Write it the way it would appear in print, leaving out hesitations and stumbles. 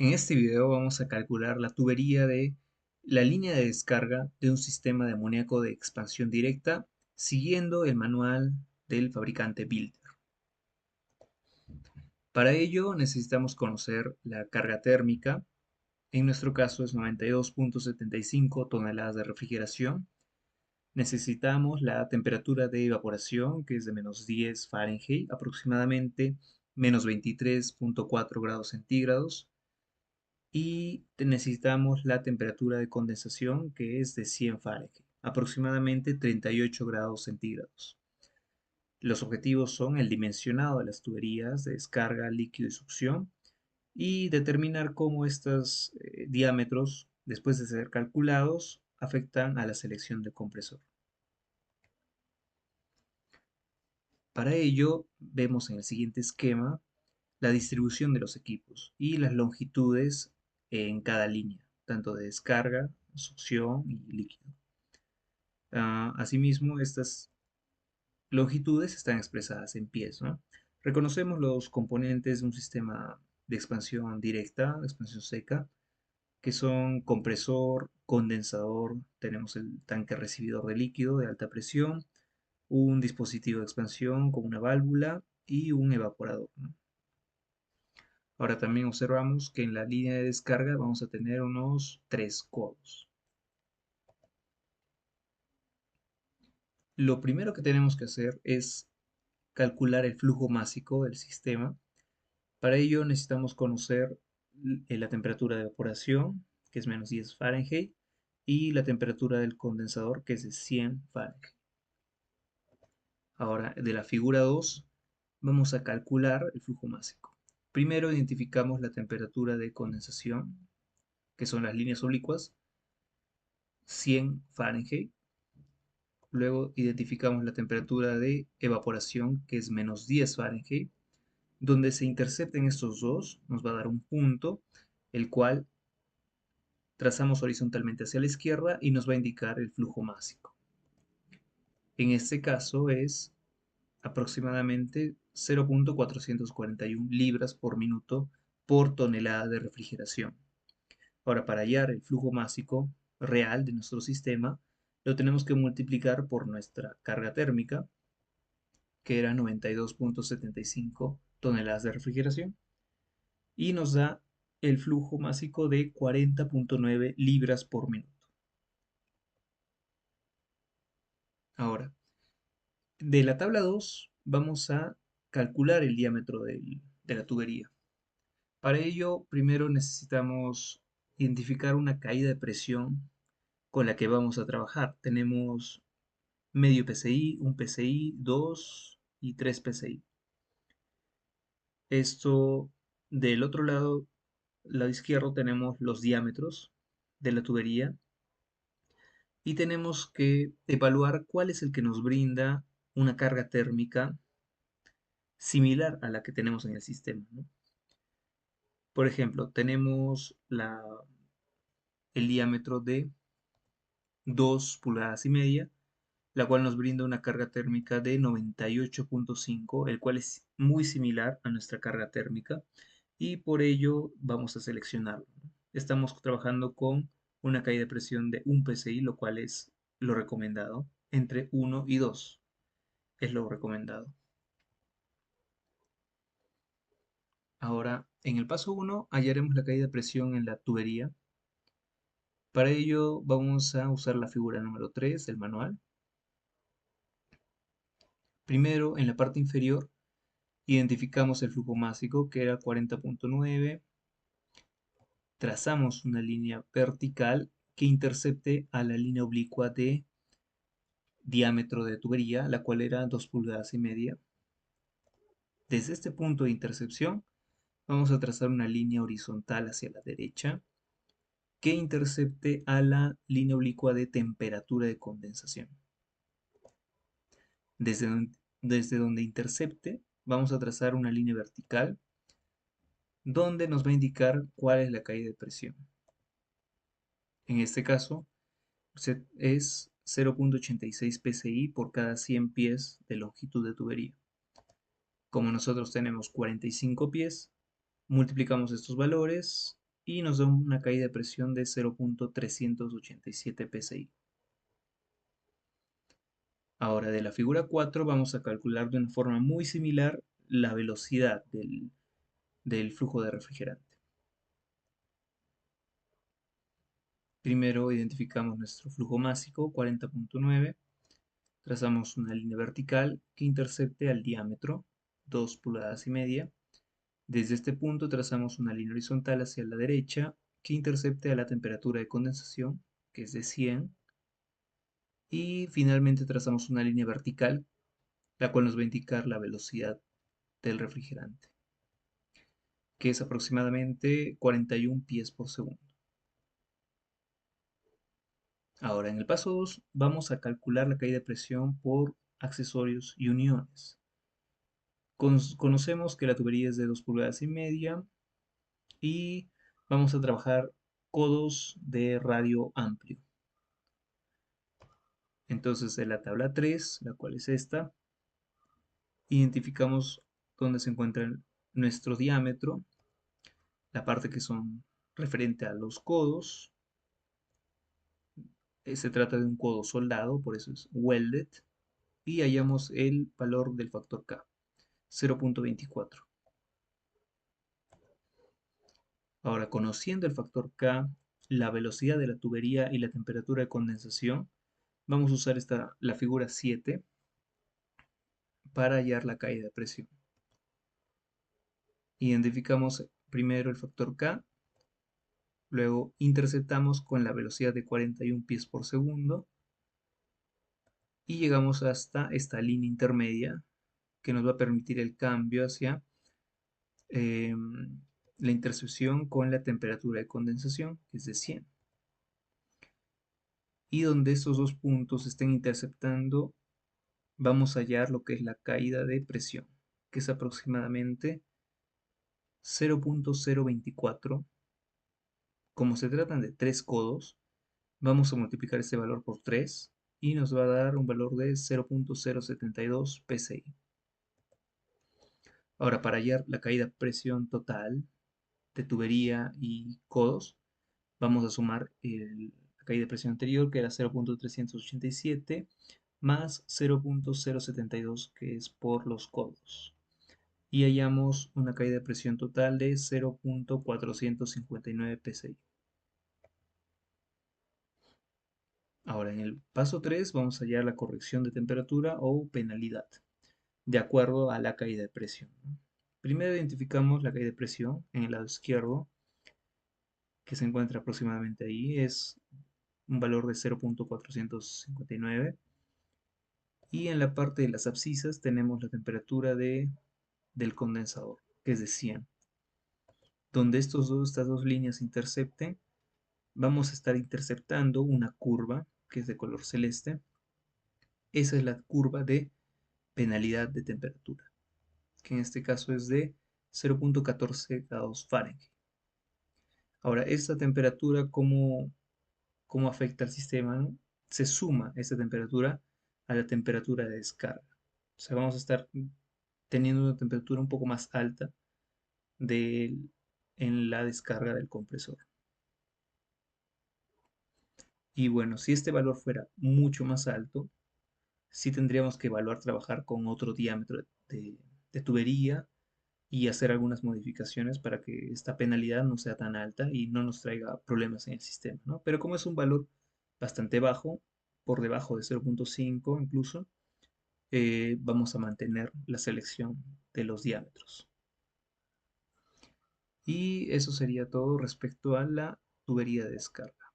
En este video vamos a calcular la tubería de la línea de descarga de un sistema de amoníaco de expansión directa siguiendo el manual del fabricante Builder. Para ello necesitamos conocer la carga térmica. En nuestro caso es 92.75 toneladas de refrigeración. Necesitamos la temperatura de evaporación, que es de menos 10 Fahrenheit, aproximadamente menos 23.4 grados centígrados. Y necesitamos la temperatura de condensación, que es de 100 Fahrenheit, aproximadamente 38 grados centígrados. Los objetivos son el dimensionado de las tuberías de descarga, líquido y succión y determinar cómo estos diámetros, después de ser calculados, afectan a la selección del compresor. Para ello, vemos en el siguiente esquema la distribución de los equipos y las longitudes en cada línea, tanto de descarga, succión y líquido. Asimismo, estas longitudes están expresadas en pies, ¿no? Reconocemos los componentes de un sistema de expansión directa, de expansión seca, que son compresor, condensador, tenemos el tanque recibidor de líquido de alta presión, un dispositivo de expansión con una válvula y un evaporador, ¿no? Ahora también observamos que en la línea de descarga vamos a tener unos 3 codos. Lo primero que tenemos que hacer es calcular el flujo másico del sistema. Para ello necesitamos conocer la temperatura de evaporación, que es menos 10 Fahrenheit, y la temperatura del condensador, que es de 100 Fahrenheit. Ahora, de la figura 2, vamos a calcular el flujo másico. Primero identificamos la temperatura de condensación, que son las líneas oblicuas, 100 Fahrenheit. Luego identificamos la temperatura de evaporación, que es menos 10 Fahrenheit. Donde se intercepten estos dos, nos va a dar un punto, el cual trazamos horizontalmente hacia la izquierda y nos va a indicar el flujo másico. En este caso es aproximadamente 0.441 libras por minuto por tonelada de refrigeración. Ahora, para hallar el flujo másico real de nuestro sistema, lo tenemos que multiplicar por nuestra carga térmica, que era 92.75 toneladas de refrigeración, y nos da el flujo másico de 40.9 libras por minuto. Ahora, de la tabla 2 vamos a calcular el diámetro de la tubería. Para ello, primero necesitamos identificar una caída de presión con la que vamos a trabajar. Tenemos medio PSI, un PSI, 2 y 3 PSI. Esto, del otro lado izquierdo, tenemos los diámetros de la tubería y tenemos que evaluar cuál es el que nos brinda una carga térmica similar a la que tenemos en el sistema, ¿no? Por ejemplo, tenemos el diámetro de 2 pulgadas y media, la cual nos brinda una carga térmica de 98.5, el cual es muy similar a nuestra carga térmica y por ello vamos a seleccionarlo, ¿no? Estamos trabajando con una caída de presión de 1 PSI, lo cual es lo recomendado, entre 1 y 2 es lo recomendado. Ahora, en el paso 1 hallaremos la caída de presión en la tubería. Para ello vamos a usar la figura número 3 del manual. Primero, en la parte inferior, identificamos el flujo másico, que era 40.9. Trazamos una línea vertical que intercepte a la línea oblicua de diámetro de tubería, la cual era 2 pulgadas y media. Desde este punto de intercepción, vamos a trazar una línea horizontal hacia la derecha que intercepte a la línea oblicua de temperatura de condensación. Desde donde intercepte, vamos a trazar una línea vertical donde nos va a indicar cuál es la caída de presión. En este caso, es 0.86 PSI por cada 100 pies de longitud de tubería. Como nosotros tenemos 45 pies, multiplicamos estos valores y nos da una caída de presión de 0.387 psi. Ahora, de la figura 4 vamos a calcular de una forma muy similar la velocidad del flujo de refrigerante. Primero identificamos nuestro flujo másico, 40.9. Trazamos una línea vertical que intercepte al diámetro, 2,5 pulgadas. Desde este punto trazamos una línea horizontal hacia la derecha que intercepte a la temperatura de condensación, que es de 100. Y finalmente trazamos una línea vertical, la cual nos va a indicar la velocidad del refrigerante, que es aproximadamente 41 pies por segundo. Ahora, en el paso 2 vamos a calcular la caída de presión por accesorios y uniones. Conocemos que la tubería es de 2,5 pulgadas y vamos a trabajar codos de radio amplio. Entonces, en la tabla 3, la cual es esta, identificamos dónde se encuentra nuestro diámetro, la parte que son referente a los codos. Se trata de un codo soldado, por eso es welded, y hallamos el valor del factor K, 0.24. Ahora, conociendo el factor K, la velocidad de la tubería y la temperatura de condensación, vamos a usar la figura 7 para hallar la caída de presión. Identificamos primero el factor K, luego interceptamos con la velocidad de 41 pies por segundo y llegamos hasta esta línea intermedia que nos va a permitir el cambio hacia la intersección con la temperatura de condensación, que es de 100. Y donde estos dos puntos estén interceptando, vamos a hallar lo que es la caída de presión, que es aproximadamente 0.024. Como se tratan de tres codos, vamos a multiplicar este valor por 3 y nos va a dar un valor de 0.072 psi. Ahora, para hallar la caída de presión total de tubería y codos, vamos a sumar la caída de presión anterior, que era 0.387, más 0.072, que es por los codos. Y hallamos una caída de presión total de 0.459 psi. Ahora, en el paso 3 vamos a hallar la corrección de temperatura o penalidad, de acuerdo a la caída de presión, ¿no? Primero identificamos la caída de presión en el lado izquierdo, que se encuentra aproximadamente ahí, es un valor de 0.459. Y en la parte de las abscisas tenemos la temperatura del condensador, que es de 100. Donde estas dos líneas intercepten, vamos a estar interceptando una curva que es de color celeste. Esa es la curva de penalidad de temperatura, que en este caso es de 0.14 grados Fahrenheit. Ahora, esta temperatura, ¿cómo afecta al sistema, ¿no? Se suma esta temperatura a la temperatura de descarga. O sea, vamos a estar teniendo una temperatura un poco más alta en la descarga del compresor. Y bueno, si este valor fuera mucho más alto, sí tendríamos que evaluar trabajar con otro diámetro de tubería y hacer algunas modificaciones para que esta penalidad no sea tan alta y no nos traiga problemas en el sistema, ¿no? Pero como es un valor bastante bajo, por debajo de 0.5 incluso, vamos a mantener la selección de los diámetros. Y eso sería todo respecto a la tubería de descarga.